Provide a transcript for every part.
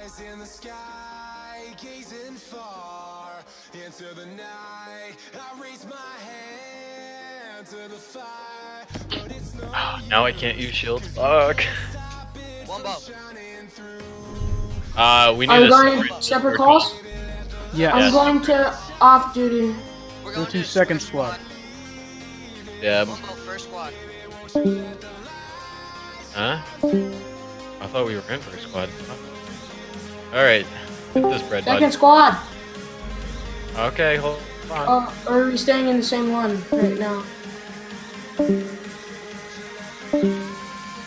In the sky, gazing far into the night. I raise my hand to the fire, but it's no Now I can't use shield. Fuck. Wombo. We need Are you a going separate separate calls? Yes. I'm going to off duty. We're Go going to second squad. Yeah. Wombo, first squad. Huh? I thought we were in first squad. Alright. Get this bread, Second bud. squad. Okay, hold on. Or are we staying in the same one right now?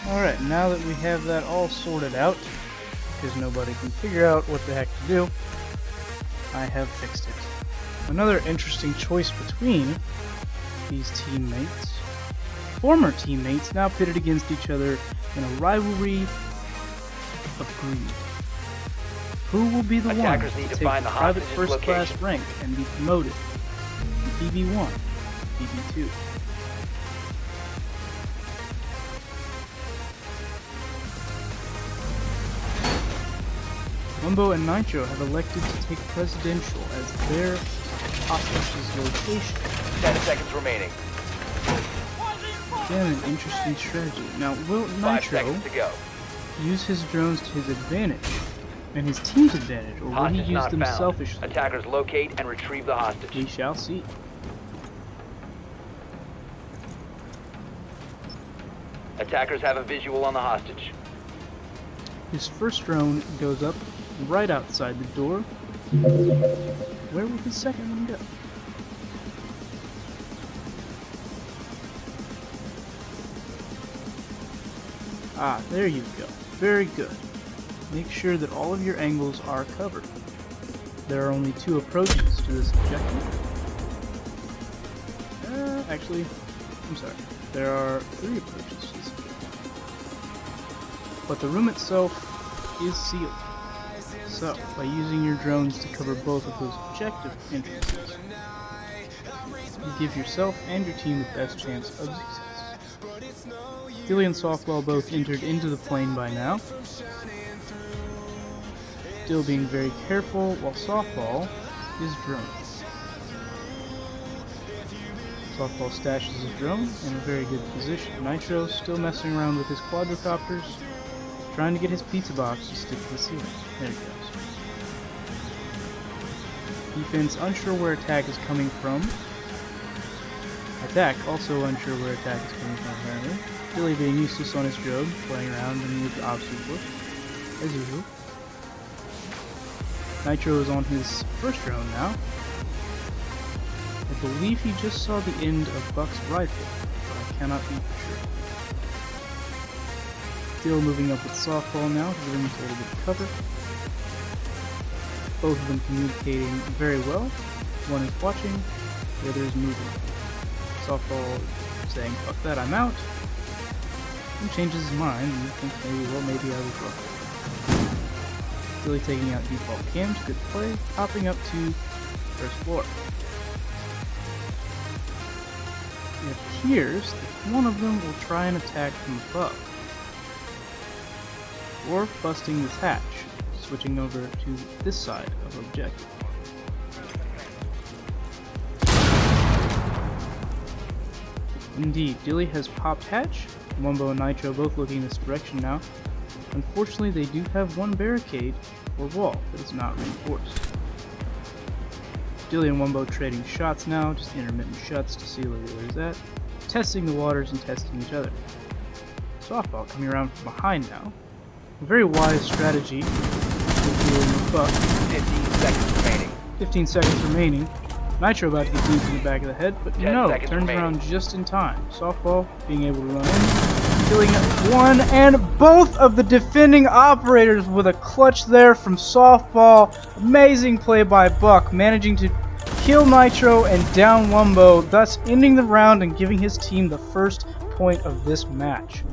Alright, now that we have that all sorted out, because nobody can figure out what the heck to do, I have fixed it. Another interesting choice between these teammates, former teammates now pitted against each other in a rivalry of greed. Who will be the one Attackers to need to take find the the private hostage's first-class location. rank and be promoted from PB1 to PB2? Wumbo and Nitro have elected to take Presidential as their hostage's location. 10 seconds remaining. Again, an interesting strategy. Now, will 5 Nitro seconds to go. use his drones to his advantage and his team's advantage, or will he Hostage use not them found. selfishly? Attackers locate and retrieve the hostage. We shall see. Attackers have a visual on the hostage. His first drone goes up right outside the door. Where will his second one go? Ah, there you go. Very good. Make sure that all of your angles are covered. There are only 2 approaches to this objective. Actually, I'm sorry. There are 3 approaches to this objective. But the room itself is sealed. So, by using your drones to cover both of those objective entrances, you give yourself and your team the best chance of success. Dilly and Softball both entered into the plane by now. Still being very careful, while Softball is droning. Softball stashes his drone in a very good position. Nitro still messing around with his quadricopters, trying to get his pizza box to stick to the ceiling. There he goes. Defense unsure where attack is coming from. Attack also unsure where attack is coming from apparently. Billy being useless on his drone, playing around and with the obstacle, as usual. Nitro is on his first drone now. I believe he just saw the end of Buck's rifle, but I cannot be for sure. Still moving up with Softball now to give him a little bit of cover. Both of them communicating very well. One is watching, the other is moving. Softball saying, "Fuck that, I'm out." And changes his mind and thinks maybe I was wrong. Billy taking out default cams, good play, hopping up to first floor. It appears that one of them will try and attack from above, or busting this hatch, switching over to this side of objective. Indeed, Dilly has popped hatch. Wumbo and Nitro both looking this direction now. Unfortunately, they do have one barricade or wall that is not reinforced. Dilly and Wumbo trading shots now, just intermittent shots to see where the other's at, testing the waters and testing each other. Softball coming around from behind now. A very wise strategy with dealing with Buck. 15 seconds remaining. 15 seconds remaining. Nitro about to get beat in the back of the head, but 10 no, seconds turns remaining. around just in time. Softball being able to run in, killing one and both of the defending operators with a clutch there from Softball. Amazing play by Buck, managing to kill Nitro and down Wumbo, thus ending the round and giving his team the first point of this match.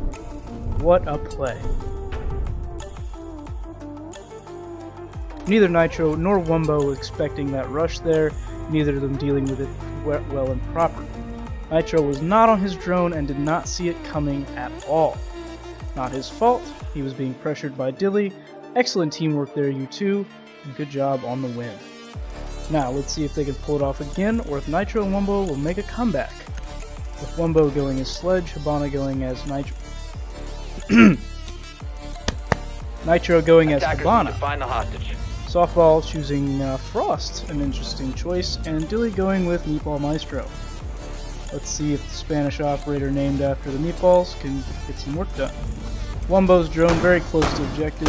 What a play. Neither Nitro nor Wumbo was expecting that rush there, neither of them dealing with it well and properly. Nitro was not on his drone and did not see it coming at all. Not his fault, he was being pressured by Dilly, Excellent teamwork there, you two, and good job on the win. Now, let's see if they can pull it off again, or if Nitro and Wumbo will make a comeback. With Wumbo going as Sledge, Hibana going as Nitro. Nitro going as Attackers need Hibana. to find the hostage. Softball choosing Frost, an interesting choice, and Dilly going with Meatball Maestro. Let's see if the Spanish operator named after the meatballs can get some work done. Wumbo's drone very close to objective,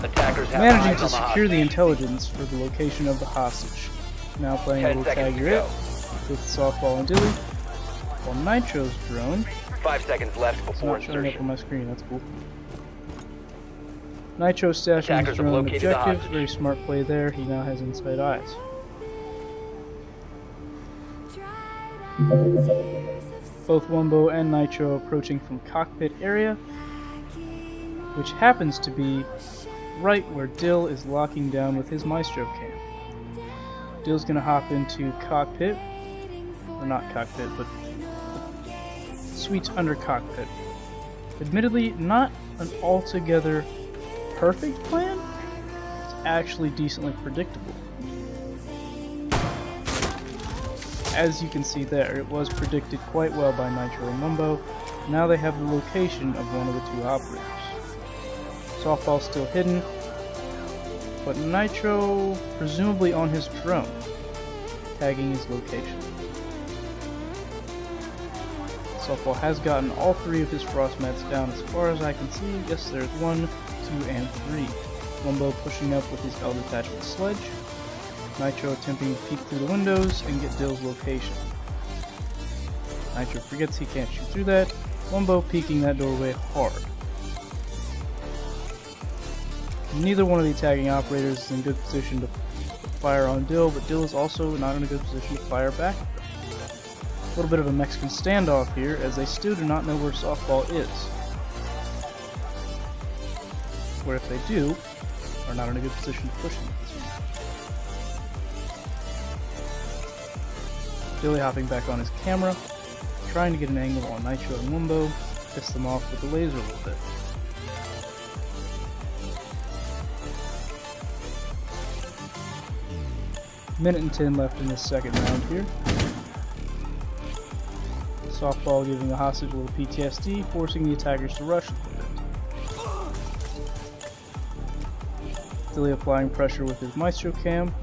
Attackers have managing eyes to on the secure the hostage. intelligence for the location of the hostage. Now playing a 10 little seconds tag to you're it go. with Softball and Dilly, while Nitro's drone 5 seconds left is before not showing up insertion. on my screen. That's cool. Nitro stashing his Attackers have drone located the objectives. hostage. Very smart play there. He now has inside eyes. Both Wumbo and Nitro approaching from cockpit area, which happens to be right where Dill is locking down with his Maestro cam. Dill's gonna hop into cockpit, or not cockpit, but suites under cockpit. Admittedly, not an altogether perfect plan. It's actually decently predictable. As you can see there, it was predicted quite well by Nitro and Wumbo. Now they have the location of one of the two operators. Softball still hidden, but Nitro presumably on his drone, tagging his location. Softball has gotten all three of his frost mats down as far as I can see. Yes, there's 1, 2, and 3. Wumbo pushing up with his L-detachment sledge. Nitro attempting to peek through the windows and get Dill's location. Nitro forgets he can't shoot through that. Wumbo peeking that doorway hard. Neither one of the attacking operators is in good position to fire on Dill, but Dill is also not in a good position to fire back. A little bit of a Mexican standoff here, as they still do not know where Softball is. Where if they do, are not in a good position to push him. Dilly hopping back on his camera, trying to get an angle on Nitro and Wumbo, piss them off with the laser a little bit. Minute and 10 left in this second round here. Softball giving the hostage a little PTSD, forcing the attackers to rush a little bit. Dilly applying pressure with his Maestro cam.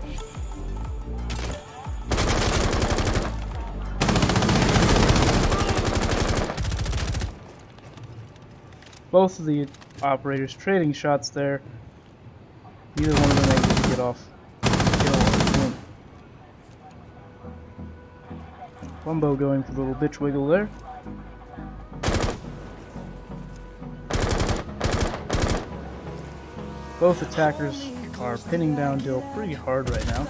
Both of the operators trading shots there. Neither one of them able to get off kill on the win. Wumbo going for the little bitch wiggle there. Both attackers are pinning down Dill pretty hard right now.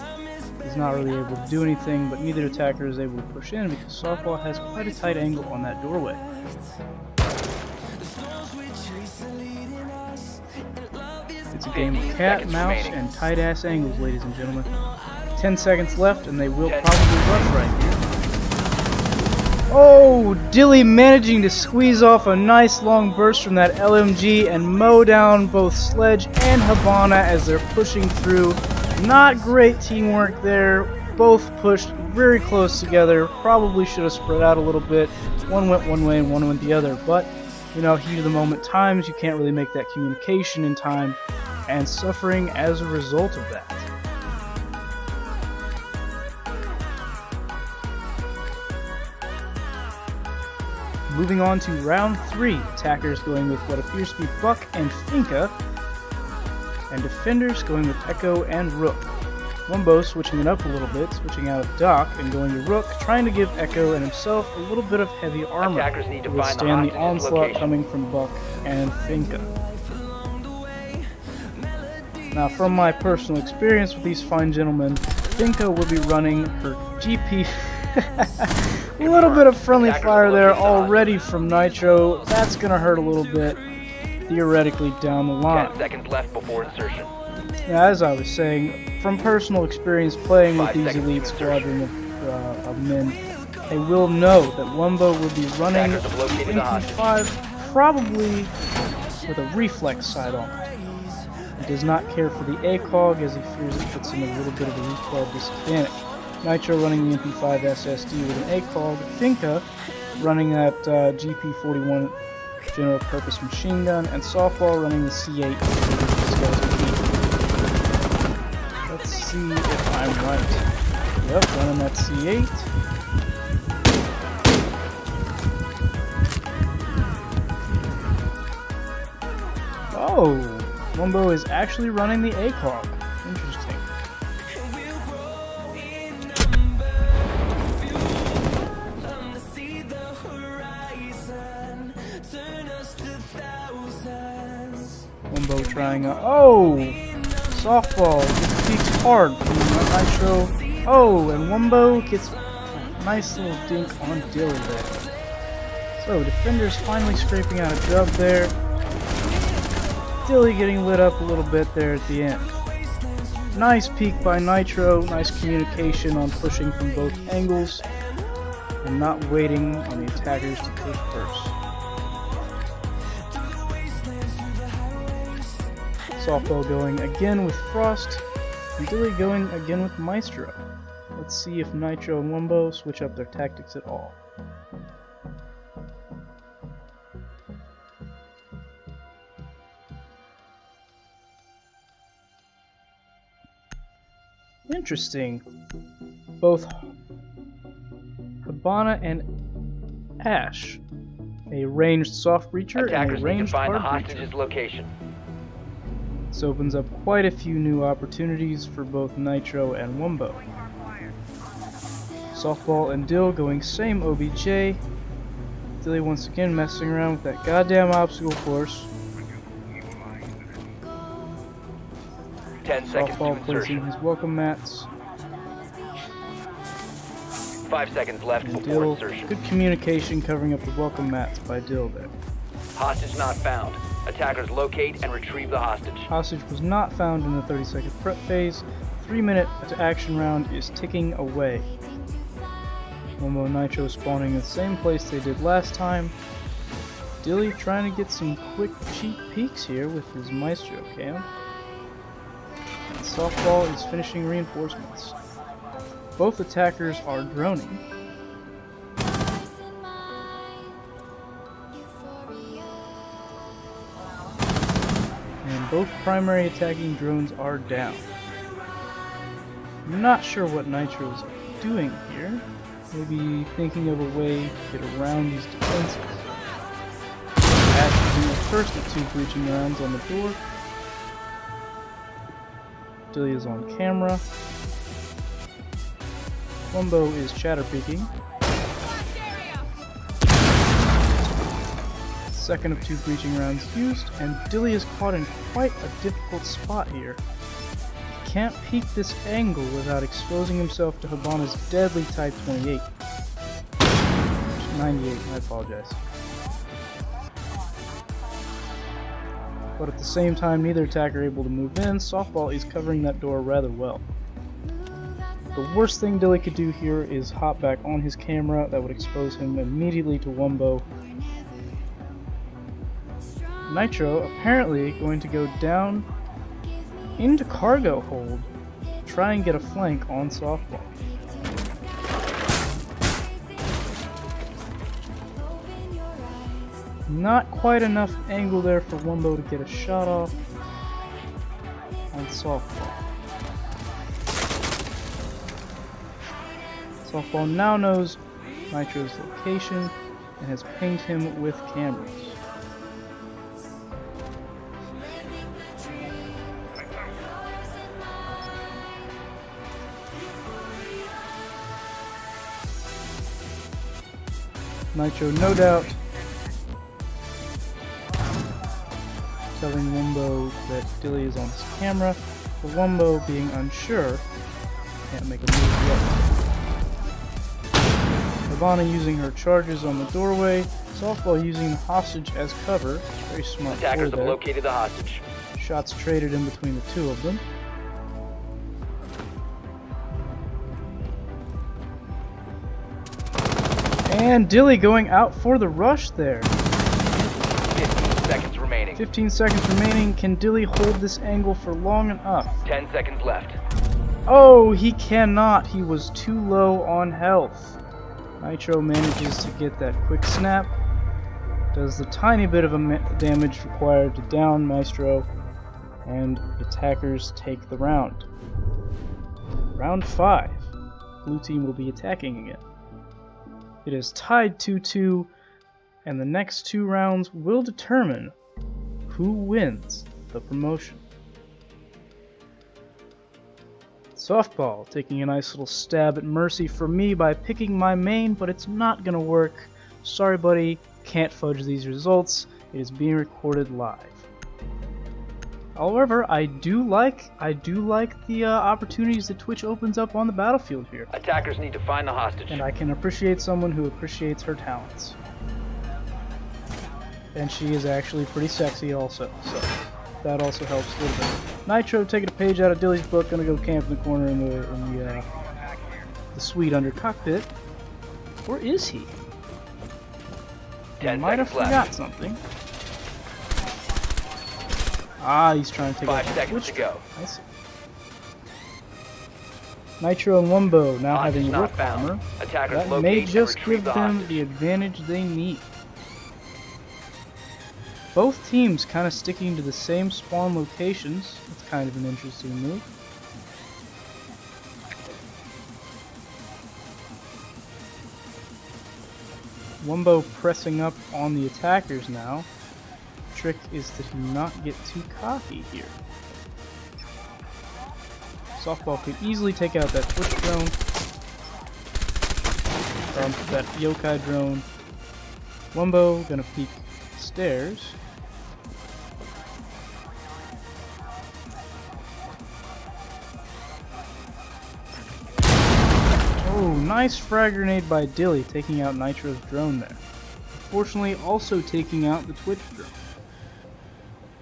He's not really able to do anything, but neither attacker is able to push in because Softball has quite a tight angle on that doorway. It's a game of cat, mouse, and tight-ass angles, ladies and gentlemen. 10 seconds left, and they will probably rush right here. Oh, Dilly managing to squeeze off a nice long burst from that LMG and mow down both Sledge and Hibana as they're pushing through. Not great teamwork there. Both pushed very close together. Probably should have spread out a little bit. One went one way and one went the other, but you know, heat of the moment times, you can't really make that communication in time, and suffering as a result of that. Moving on to round 3, attackers going with what appears to be Buck and Finka, and defenders going with Echo and Rook. Wumbo switching it up a little bit, switching out of Doc and going to Rook, trying to give Echo and himself a little bit of heavy armor Attackers need to to find the withstand the hostage's onslaught location. coming from Buck and Finka. Now, from my personal experience with these fine gentlemen, Finka will be running her GP. A little bit of friendly fire there already from Nitro. That's going to hurt a little bit, theoretically, down the line. 10 seconds left before insertion. Now, as I was saying, from personal experience playing with 5 these seconds elite to insertion. squadron of men, they will know that Wumbo will be running Attackers have located the hostage. MP5 probably with a reflex sight on it. He does not care for the ACOG as he fears it puts him at a little bit of a recoil disadvantage. Nitro running the MP5 SSD with an ACOG, Finka running that GP41 general purpose machine gun, and Softball running the C8 skeleton key. Let's see if I'm right. Yep, running that C8. Oh, Wumbo is actually running the ACOG. Interesting. Wumbo trying a Softball gets peeked hard from Nitro. Oh, and Wumbo gets a nice little dink on Dilly there. So defenders finally scraping out a dub there. Dilly getting lit up a little bit there at the end. Nice peek by Nitro, nice communication on pushing from both angles, and not waiting on the attackers to push first. Softball going again with Frost, and Dilly going again with Maestro. Let's see if Nitro and Wumbo switch up their tactics at all. Interesting. Both Habana and Ash, a ranged soft breacher and a Attackers need to ranged find the hard breacher. hostage's location. This opens up quite a few new opportunities for both Nitro and Wumbo. Softball and Dill going same OBJ. Dilly once again messing around with that goddamn obstacle course. 10 seconds to Softball placing insertion. his welcome mats. 5 seconds left And before Dill, insertion. good communication covering up the welcome mats by Dill there. Hostage not found. Attackers locate and retrieve the hostage. Hostage was not found in the 30-second prep phase. 3-minute action round is ticking away. Wumbo and Nitro spawning in the same place they did last time. Dilly trying to get some quick, cheap peeks here with his Maestro cam. And Softball is finishing reinforcements. Both attackers are droning. And both primary attacking drones are down. I'm not sure what Nitro is doing here. Maybe thinking of a way to get around these defenses. Ash using the first of 2 breaching rounds on the door. Dilly is on camera. Wumbo is chatter peeking. Second of 2 breaching rounds used, and Dilly is caught in quite a difficult spot here. He can't peek this angle without exposing himself to Habana's deadly Type 28. 98, I apologize. But at the same time, neither attacker able to move in. Softball is covering that door rather well. The worst thing Dilly could do here is hop back on his camera. That would expose him immediately to Wumbo. Nitro apparently going to go down into cargo hold, try and get a flank on Softball. Not quite enough angle there for Wumbo to get a shot off on Softball. Softball now knows Nitro's location and has pinged him with cameras. Nitro, no doubt, telling Wumbo that Dilly is on his camera, but Wumbo being unsure, can't make a move yet. Habana using her charges on the doorway, Softball using the hostage as cover, very smart play Attackers have there. located the hostage. Shots traded in between the two of them. And Dilly going out for the rush there. 15 seconds remaining. Connecting. 15 seconds remaining. Can Dilly hold this angle for long enough? 10 seconds left. Oh, he cannot. He was too low on health. Nitro manages to get that quick snap. Does the tiny bit of damage required to down Maestro. And attackers take the round. Round 5. Blue team will be attacking again. It is tied 2-2, and the next 2 rounds will determine who wins the promotion. Softball taking a nice little stab at mercy for me by picking my main, but it's not gonna work. Sorry buddy, can't fudge these results. It is being recorded live. However, I do like the opportunities that Twitch opens up on the battlefield here. Attackers need to find the hostage. And I can appreciate someone who appreciates her talents. And she is actually pretty sexy also, so that also helps a little bit. Nitro taking a page out of Dilly's book, gonna go camp in the corner in the suite under cockpit. Or is he? He 10 might have seconds forgot left. something. Ah, he's trying to take 5 out the seconds Twitch to go. I see. Nitro and Wumbo now Hostage having not rook found. armor. Attackers That locate may and just retrieve give the them hostage. the advantage they need. Both teams kind of sticking to the same spawn locations. It's kind of an interesting move. Wumbo pressing up on the attackers now. Trick is to not get too cocky here. Softball could easily take out that Twitch drone. That yokai drone. Wumbo gonna peek stairs. Oh, nice frag grenade by Dilly, taking out Nitro's drone there. Unfortunately, also taking out the Twitch drone.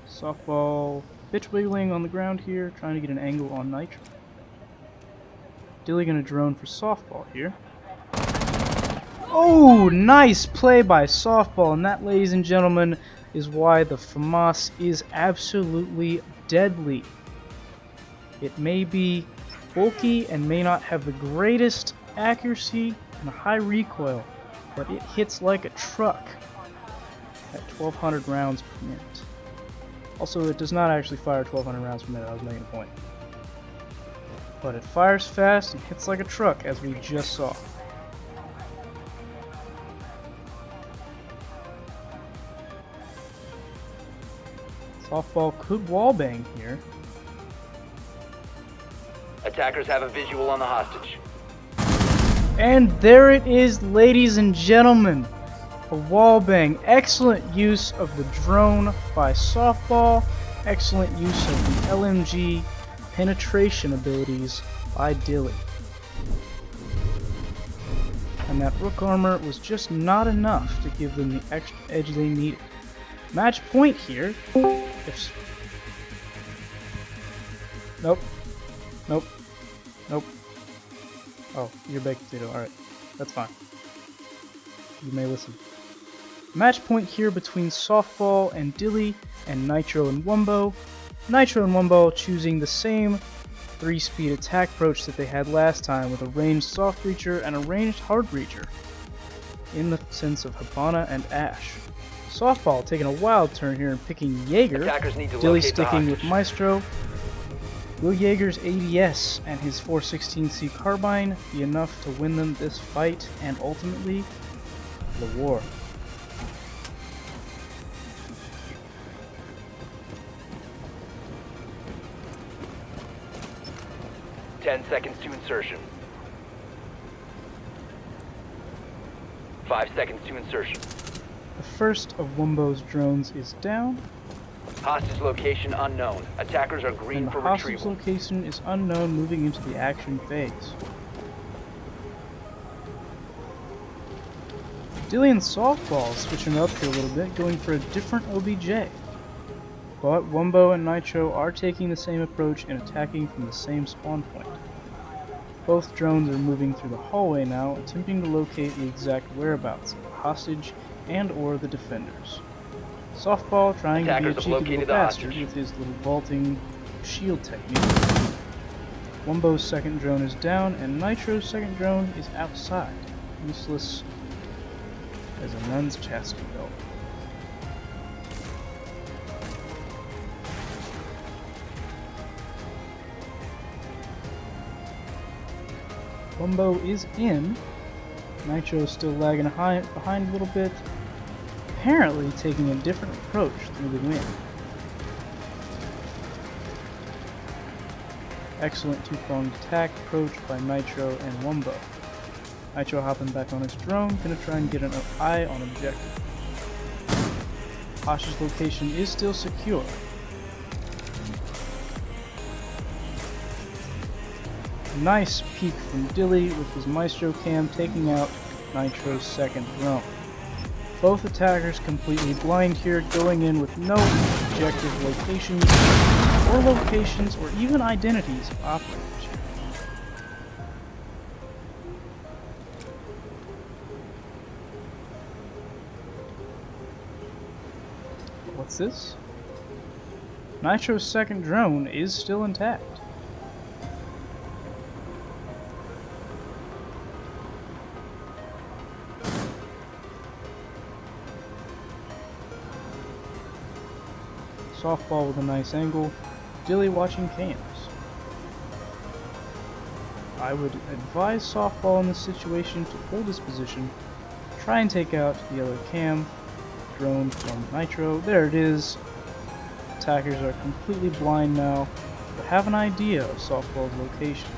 Softball pitch wiggling on the ground here, trying to get an angle on Nitro. Dilly gonna drone for softball here. Oh, nice play by softball, and that, ladies and gentlemen, is why the FAMAS is absolutely deadly. It may be bulky and may not have the greatest accuracy and a high recoil, but it hits like a truck at 1200 rounds per minute. Also, it does not actually fire 1200 rounds per minute, I was making a point. But it fires fast and hits like a truck, as we just saw. Softball could wallbang here. Attackers have a visual on the hostage. And there it is, ladies and gentlemen. A wallbang. Excellent use of the drone by Softball. Excellent use of the LMG penetration abilities by Dilly. And that rook armor was just not enough to give them the extra edge they needed. Match point here. Nope. Nope. Nope. Oh, you're baked potato. Alright. That's fine. You may listen. Match point here between Softball and Dilly and Nitro and Wumbo. Nitro and Wumbo choosing the same 3-speed attack approach that they had last time with a ranged soft breacher and a ranged hard breacher in the sense of Hibana and Ash. Softball taking a wild turn here and picking Jaeger. Attackers need to Dilly locate the sticking with hostage. Maestro. Will Jaeger's ADS and his 416C carbine be enough to win them this fight and ultimately the war? Ten seconds to insertion. 5 seconds to insertion. The first of Wumbo's drones is down, Hostage location unknown. Attackers are green and the for hostage retrieval. location is unknown, moving into the action phase. Dilly and Softball switching up here a little bit, going for a different OBJ. But Wumbo and Nitro are taking the same approach and attacking from the same spawn point. Both drones are moving through the hallway now, attempting to locate the exact whereabouts of the hostage and or the defenders. Softball trying to be a Attackers have cheeky located little the bastard hostage. with his little vaulting shield technique. Wumbo's second drone is down, and Nitro's second drone is outside, useless as a nun's chastity belt. Wumbo is in. Nitro's still lagging behind a little bit, apparently taking a different approach through the wind. Excellent two-pronged attack approach by Nitro and Wumbo. Nitro hopping back on his drone, gonna try and get an eye on objective. Hostage location is still secure. Nice peek from Dilly with his Maestro cam taking out Nitro's second drone. Both attackers completely blind here, going in with no objective locations or even identities of operators here. What's this? Nitro's second drone is still intact. Softball with a nice angle. Dilly watching cams. I would advise Softball in this situation to hold his position, try and take out the other cam. Drone from Nitro. There it is. Attackers are completely blind now, but have an idea of Softball's location.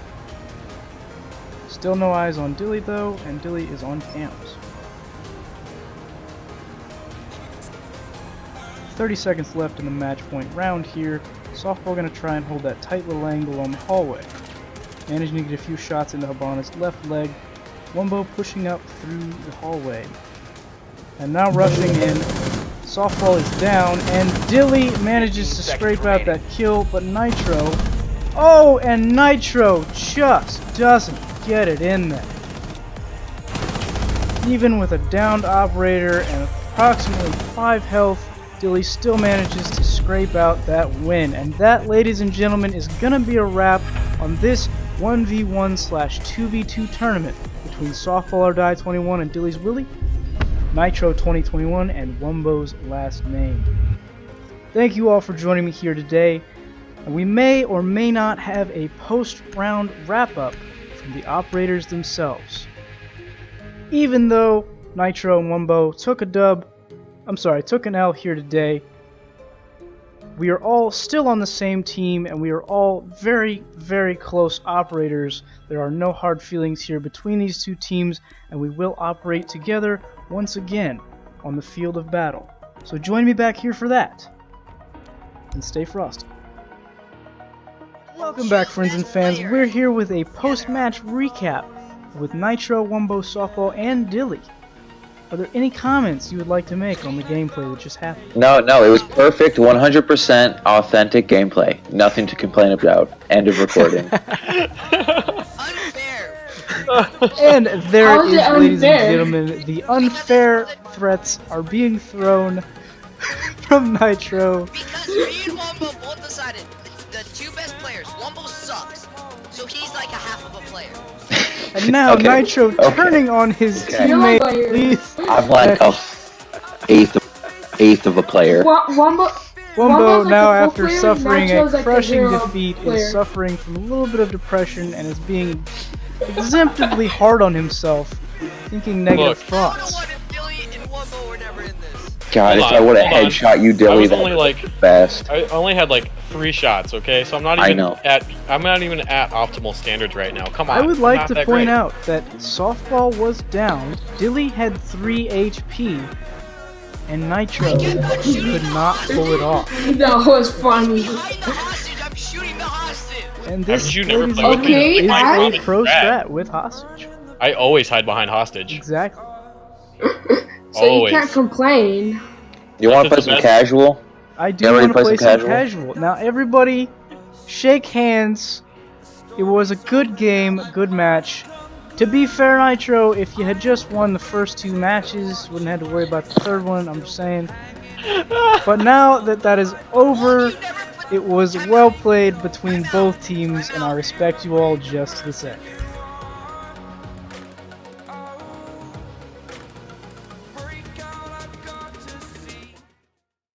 Still no eyes on Dilly though, and Dilly is on cams. 30 seconds left in the match point round here. Softball gonna try and hold that tight little angle on the hallway. Managing to get a few shots into Habana's left leg. Wumbo pushing up through the hallway. And now rushing in. Softball is down, and Dilly manages to scrape out that kill, but Nitro... Oh, and Nitro just doesn't get it in there. Even with a downed operator and approximately 5 health, Dilly still manages to scrape out that win. And that, ladies and gentlemen, is gonna be a wrap on this 1v1/2v2 tournament between Softball or Die 21 and Dilly's Willy, Nitro 2021, and Wumbo's last name. Thank you all for joining me here today. And we may or may not have a post-round wrap-up from the operators themselves. Even though Nitro and Wumbo took an L here today, we are all still on the same team, and we are all very, very close operators. There are no hard feelings here between these two teams, and we will operate together once again on the field of battle. So join me back here for that, and stay frosty. Welcome back, friends and fans. We're here with a post-match recap with Nitro, Wumbo, Softball, and Dilly. Are there any comments you would like to make on the gameplay that just happened? No, it was perfect, 100% authentic gameplay. Nothing to complain about. End of recording. Unfair! And there How it is is, it ladies and unfair? gentlemen. The unfair threats are being thrown from Nitro. Because me and Wumbo both decided the two best players, Wumbo sucks, so he's like a half of a player. And now Okay, Nitro okay. turning on his Okay. teammate, Player. please. I'm like a eighth of a player. Wumbo Wumbo, like now a full after player, suffering Nitro's a like a crushing zero defeat, player. is suffering from a little bit of depression and is being exemptively hard on himself, thinking negative Look. thoughts. What if Billy and Wumbo were never in this? God, Hold if on, I would have hold on. headshot you, I Dilly, was that only would like have been best. I only had like 3 shots, okay? So I'm not I even know. I'm not even at optimal standards right now. Come on. I would I'm like not to that point great. out that Softball was down, Dilly had 3 HP, and Nitro could not pull it off. That was funny. Behind the hostage, I'm shooting the hostage! And this, Haven't you never ladies played and with gentlemen, me? is Okay, a Robin pro Brad. strat with hostage. I always hide behind hostage. Exactly. So you Always. can't complain. You want to This play is some the best. casual? I do Yeah, ready want to to play play some some casual. Now, everybody, shake hands. It was a good game, good match. To be fair, Nitro, if you had just won the first 2 matches, wouldn't have to worry about the third one. I'm just saying. But now that that is over, it was well played between both teams, and I respect you all just the same.